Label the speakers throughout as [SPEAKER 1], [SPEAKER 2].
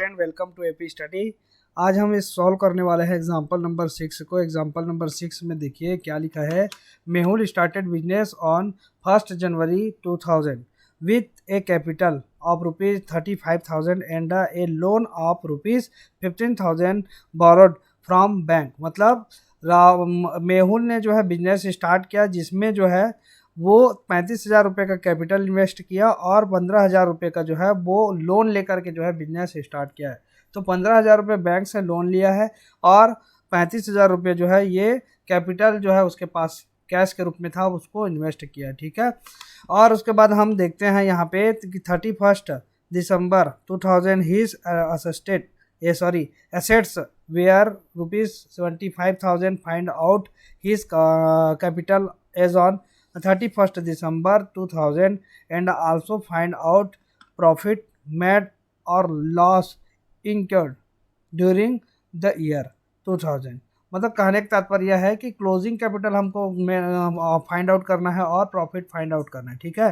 [SPEAKER 1] Student, welcome to AP study. आज हम इस सॉल्व करने वाले हैं एग्जांपल नंबर 6 को। एग्जांपल नंबर 6 में देखिए क्या लिखा है। Mehul started business on 1 January 2000 with A capital of ₹35,000 and A loan of ₹15,000 borrowed from bank. मतलब मेहुल ने जो है बिजनेस स्टार्ट किया जिसमें जो है वो 35,000 रुपये का कैपिटल इन्वेस्ट किया और 15,000 रुपये का जो है वो लोन लेकर के जो है बिजनेस स्टार्ट किया है। तो 15,000 रुपये बैंक से लोन लिया है और 35,000 रुपये जो है ये कैपिटल जो है उसके पास कैश के रूप में था, उसको इन्वेस्ट किया। ठीक है, और उसके बाद हम देखते हैं यहाँ पे कि 31 दिसंबर 2000 his assisted assets where ₹75,000 find out his capital as on 31st December 2000 and also find out profit made or loss incurred during the year 2000। मतलब कहने का तात्पर्य है कि क्लोजिंग कैपिटल हमको फाइंड आउट करना है और प्रॉफिट फाइंड आउट करना है। ठीक है,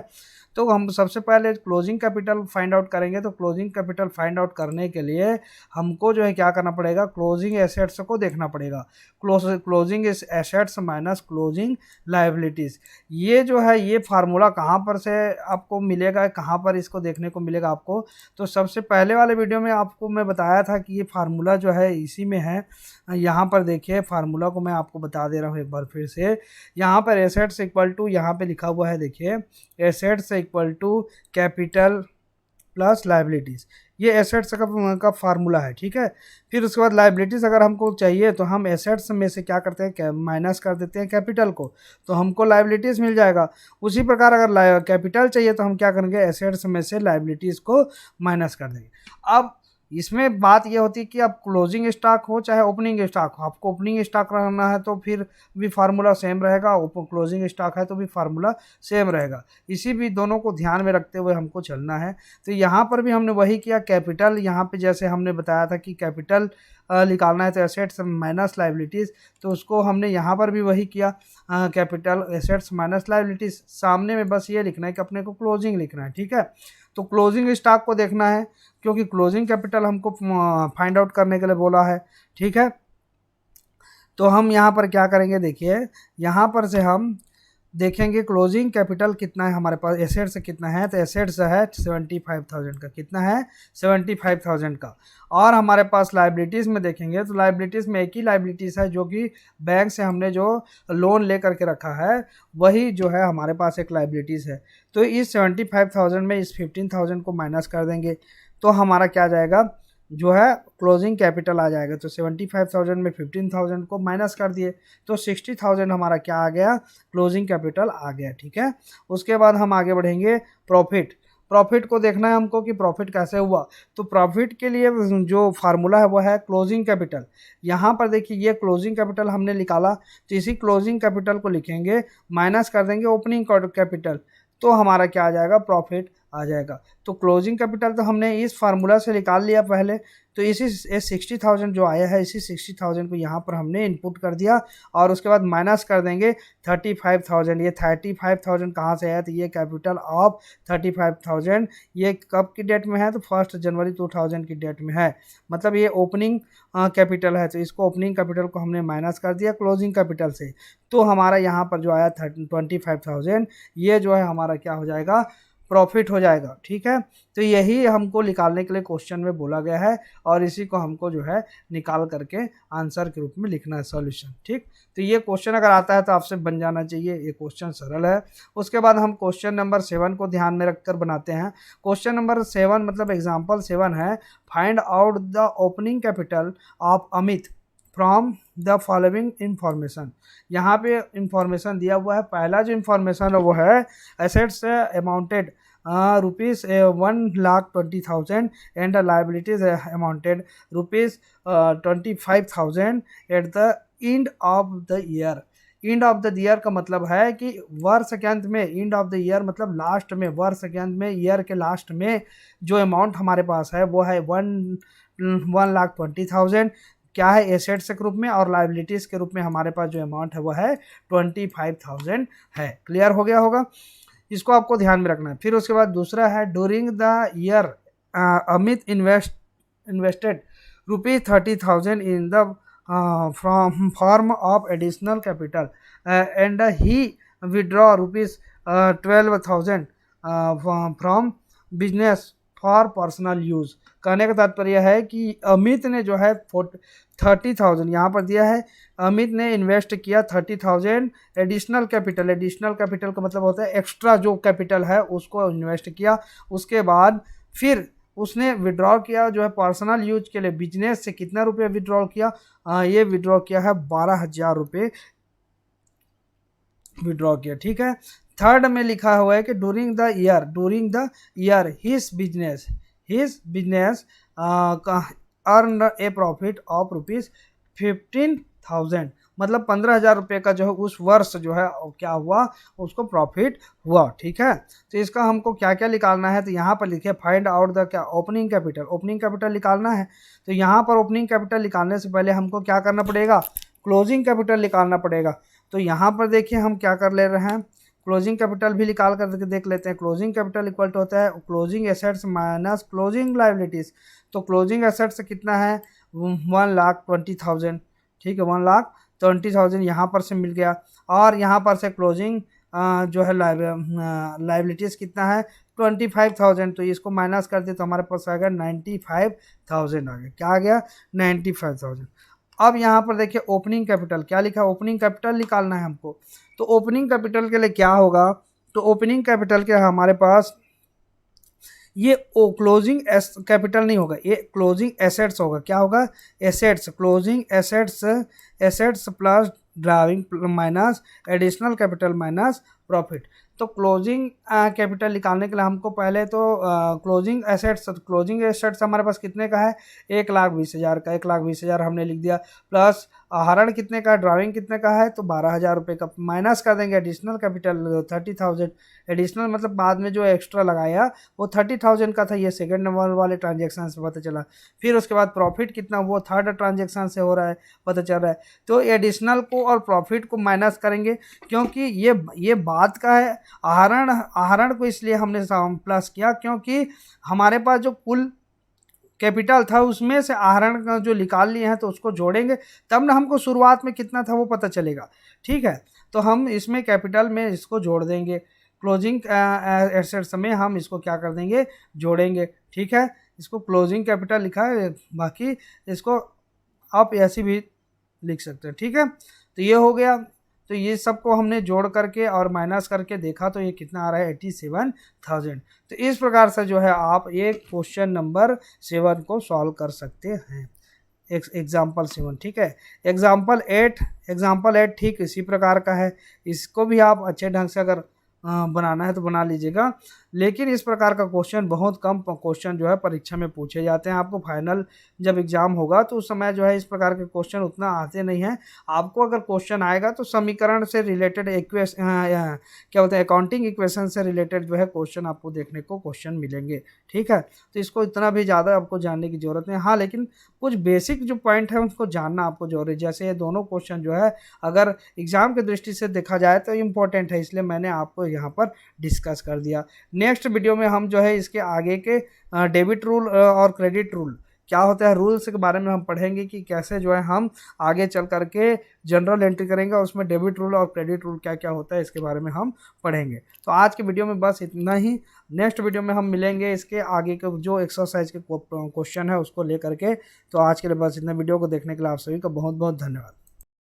[SPEAKER 1] तो हम सबसे पहले क्लोजिंग कैपिटल फाइंड आउट करेंगे। तो क्लोजिंग कैपिटल फाइंड आउट करने के लिए हमको जो है क्या करना पड़ेगा, क्लोजिंग एसेट्स को देखना पड़ेगा। Closing assets minus closing liabilities, ये जो है ये फार्मूला कहाँ पर से आपको मिलेगा, कहाँ पर इसको देखने को मिलेगा आपको। तो सबसे पहले वाले वीडियो में आपको मैं बताया था कि ये फार्मूला जो है इसी में है। यहाँ पर देखिए फार्मूला को मैं आपको बता दे रहा हूँ एक बार फिर से। यहाँ पर एसेट्स इक्वल टू, यहाँ पे लिखा हुआ है देखिए, assets equal to capital plus liabilities. ये एसेट्स का फार्मूला है। ठीक है, फिर उसके बाद लायबिलिटीज़ अगर हमको चाहिए तो हम एसेट्स में से क्या करते हैं, माइनस कर देते हैं कैपिटल को, तो हमको लायबिलिटीज़ मिल जाएगा। उसी प्रकार अगर कैपिटल चाहिए तो हम क्या करेंगे, एसेट्स में से लायबिलिटीज़ को माइनस कर देंगे। अब इसमें बात ये होती है कि अब क्लोजिंग स्टॉक हो चाहे ओपनिंग स्टॉक हो, आपको ओपनिंग स्टॉक रखना है तो फिर भी फार्मूला सेम रहेगा, क्लोजिंग स्टॉक है तो भी फार्मूला सेम रहेगा। इसी भी दोनों को ध्यान में रखते हुए हमको चलना है। तो यहाँ पर भी हमने वही किया, कैपिटल यहाँ पे जैसे हमने बताया था कि कैपिटल निकालना है तो एसेट्स माइनस लायबिलिटीज़, तो उसको हमने यहाँ पर भी वही किया, कैपिटल एसेट्स माइनस लायबिलिटीज़। सामने में बस ये लिखना है कि अपने को क्लोजिंग लिखना है। ठीक है, तो क्लोजिंग स्टॉक को देखना है क्योंकि क्लोजिंग कैपिटल हमको फाइंड आउट करने के लिए बोला है। ठीक है, तो हम यहाँ पर क्या करेंगे, देखिए यहाँ पर से हम देखेंगे क्लोजिंग कैपिटल कितना है हमारे पास, एसेट्स कितना है। तो एसेट्स है 75,000 का, कितना है 75,000 का। और हमारे पास लायबिलिटीज़ में देखेंगे तो लायबिलिटीज़ में एक ही लायबिलिटीज़ है जो कि बैंक से हमने जो लोन ले करके रखा है वही जो है हमारे पास एक लायबिलिटीज़ है। तो इस 75,000 में इस 15,000 को माइनस कर देंगे तो हमारा क्या जाएगा, जो है क्लोजिंग कैपिटल आ जाएगा। तो 75,000 में 15,000 को माइनस कर दिए तो 60,000 हमारा क्या आ गया, क्लोजिंग कैपिटल आ गया। ठीक है, उसके बाद हम आगे बढ़ेंगे। प्रॉफिट को देखना है हमको कि प्रॉफिट कैसे हुआ। तो प्रॉफिट के लिए जो फार्मूला है वो है क्लोजिंग कैपिटल। यहाँ पर देखिए ये क्लोजिंग कैपिटल हमने निकाला, तो इसी क्लोजिंग कैपिटल को लिखेंगे, माइनस कर देंगे ओपनिंग कैपिटल, तो हमारा क्या आ जाएगा, प्रॉफिट आ जाएगा। तो क्लोजिंग कैपिटल तो हमने इस फार्मूला से निकाल लिया पहले, तो इसी 60,000 जो आया है इसी 60,000 को यहाँ पर हमने इनपुट कर दिया और उसके बाद माइनस कर देंगे 35,000। ये 35,000 कहाँ से है, तो ये कैपिटल ऑफ 35,000 ये कब की डेट में है, तो 1 जनवरी 2000 की डेट में है। मतलब ये ओपनिंग कैपिटल है, तो इसको ओपनिंग कैपिटल को हमने माइनस कर दिया क्लोजिंग कैपिटल से, तो हमारा यहाँ पर जो आया 25,000 ये जो है हमारा क्या हो जाएगा, प्रॉफिट हो जाएगा। ठीक है, तो यही हमको निकालने के लिए क्वेश्चन में बोला गया है और इसी को हमको जो है निकाल करके आंसर के रूप में लिखना है, सॉल्यूशन। ठीक, तो ये क्वेश्चन अगर आता है तो आपसे बन जाना चाहिए, ये क्वेश्चन सरल है। उसके बाद हम क्वेश्चन नंबर 7 को ध्यान में रखकर बनाते हैं। क्वेश्चन नंबर 7 मतलब एग्जाम्पल 7 है, find out the opening capital of Amit from the following information. यहाँ पे इंफॉर्मेशन दिया हुआ है। पहला जो इंफॉर्मेशन है वो है assets amounted ₹1,20,000 and liabilities amounted ₹25,000 at the end of the year. End of the year का मतलब है कि वर्ष के अंत में, एंड ऑफ द ईयर मतलब लास्ट में, वर्ष के अंत में, ईयर के लास्ट में जो अमाउंट हमारे पास है वो है 1,20,000 क्या है, एसेट्स के रूप में, और लायबिलिटीज़ के रूप में हमारे पास जो अमाउंट है वो है 25,000 है। क्लियर हो गया होगा, इसको आपको ध्यान में रखना है। फिर उसके बाद दूसरा है, during the year Amit invested rupees 30,000 in the from form of additional capital, and he withdraw rupees 12,000 from business for personal use. कहने का तात्पर्य है कि अमित ने जो है 30,000 यहाँ पर दिया है, अमित ने इन्वेस्ट किया 30,000 एडिशनल कैपिटल। एडिशनल कैपिटल का मतलब होता है एक्स्ट्रा जो कैपिटल है उसको इन्वेस्ट किया। उसके बाद फिर उसने विड्रॉ किया जो है पर्सनल यूज के लिए। बिजनेस से कितना रुपये विड्रॉ किया? ये विड्रॉ किया है 12,000 रुपये विड्रॉ किया। ठीक है। थर्ड में लिखा हुआ है कि during the year his business earn A profit of rupees 15,000, मतलब 15,000 रुपये का जो है उस वर्ष जो है क्या हुआ, उसको प्रॉफिट हुआ। ठीक है। तो इसका हमको क्या क्या निकालना है, तो यहाँ पर लिखे फाइंड आउट द क्या ओपनिंग कैपिटल। ओपनिंग कैपिटल निकालना है। तो यहाँ पर ओपनिंग कैपिटल निकालने से पहले हमको क्या करना पड़ेगा, क्लोजिंग कैपिटल निकालना पड़ेगा। तो यहाँ पर देखिए हम क्या कर ले रहे हैं, क्लोजिंग कैपिटल भी निकाल कर देख लेते हैं। क्लोजिंग कैपिटल इक्वल टू होता है closing assets minus closing liabilities. तो क्लोजिंग एसेट्स कितना है 1,20,000। ठीक है, 1,20,000 यहाँ पर से मिल गया। और यहाँ पर से क्लोजिंग जो है लायबिलिटीज़ कितना है 25,000। तो इसको माइनस कर दे तो हमारे पास आ गया 95,000 आ गया। क्या आ गया 95,000। अब यहाँ पर देखिए ओपनिंग कैपिटल क्या लिखा है, ओपनिंग कैपिटल निकालना है हमको। तो ओपनिंग कैपिटल के लिए क्या होगा, तो ओपनिंग कैपिटल के हमारे पास ये क्लोजिंग कैपिटल नहीं होगा, ये क्लोजिंग एसेट्स होगा। क्या होगा, assets, closing assets plus drawing minus additional capital minus profit. तो क्लोजिंग कैपिटल निकालने के लिए हमको पहले तो क्लोजिंग एसेट्स हमारे पास कितने का है 1,20,000 का। 1,20,000 हमने लिख दिया, प्लस आहरण कितने का, ड्राइंग कितने का है तो 12,000 रुपये का, माइनस कर देंगे एडिशनल कैपिटल 30,000। एडिशनल मतलब बाद में जो एक्स्ट्रा लगाया वो 30,000 का था, ये सेकंड नंबर वाले ट्रांजेक्शन से पता चला। फिर उसके बाद प्रॉफिट कितना, वो थर्ड ट्रांजेक्शन से हो रहा है पता चल रहा है। तो एडिशनल को और प्रॉफिट को माइनस करेंगे, क्योंकि ये बात का है। आहरण को इसलिए हमने प्लस किया क्योंकि हमारे पास जो कुल कैपिटल था उसमें से आहरण का जो निकाल लिए हैं तो उसको जोड़ेंगे, तब ना हमको शुरुआत में कितना था वो पता चलेगा। ठीक है, तो हम इसमें कैपिटल में इसको जोड़ देंगे, क्लोजिंग एसेट्स में हम इसको क्या कर देंगे, जोड़ेंगे। ठीक है, इसको क्लोजिंग कैपिटल लिखा है, बाकी इसको आप ऐसे भी लिख सकते हैं। ठीक है, तो ये हो गया। तो ये सबको हमने जोड़ करके और माइनस करके देखा तो ये कितना आ रहा है 87,000। तो इस प्रकार से जो है आप एक क्वेश्चन नंबर 7 को सॉल्व कर सकते हैं, एग्जाम्पल 7। ठीक है, एग्जाम्पल 8 ठीक इसी प्रकार का है। इसको भी आप अच्छे ढंग से अगर बनाना है तो बना लीजिएगा। लेकिन इस प्रकार का क्वेश्चन बहुत कम क्वेश्चन जो है परीक्षा में पूछे जाते हैं। आपको फाइनल जब एग्ज़ाम होगा तो उस समय जो है इस प्रकार के क्वेश्चन उतना आते नहीं हैं। आपको अगर क्वेश्चन आएगा तो समीकरण से रिलेटेड क्या बोलते हैं अकाउंटिंग इक्वेशन से रिलेटेड जो है क्वेश्चन आपको देखने को क्वेश्चन मिलेंगे। ठीक है, तो इसको इतना भी ज़्यादा आपको जानने की ज़रूरत नहीं। हाँ, लेकिन कुछ बेसिक जो पॉइंट है उसको जानना आपको जरूरी है। जैसे ये दोनों क्वेश्चन जो है अगर एग्ज़ाम की दृष्टि से देखा जाए तो इम्पोर्टेंट है, इसलिए मैंने आपको यहाँ पर डिस्कस कर दिया। नेक्स्ट वीडियो में हम जो है इसके आगे के डेबिट रूल और क्रेडिट रूल क्या होता है रूल्स के बारे में हम पढ़ेंगे कि कैसे जो है हम आगे चल करके जनरल एंट्री करेंगे और उसमें डेबिट रूल और क्रेडिट रूल क्या क्या होता है इसके बारे में हम पढ़ेंगे। तो आज के वीडियो में बस इतना ही। नेक्स्ट वीडियो में हम मिलेंगे इसके आगे के जो एक्सरसाइज के क्वेश्चन है उसको लेकर के। तो आज के लिए बस इतना। वीडियो को देखने के लिए आप सभी का बहुत बहुत धन्यवाद।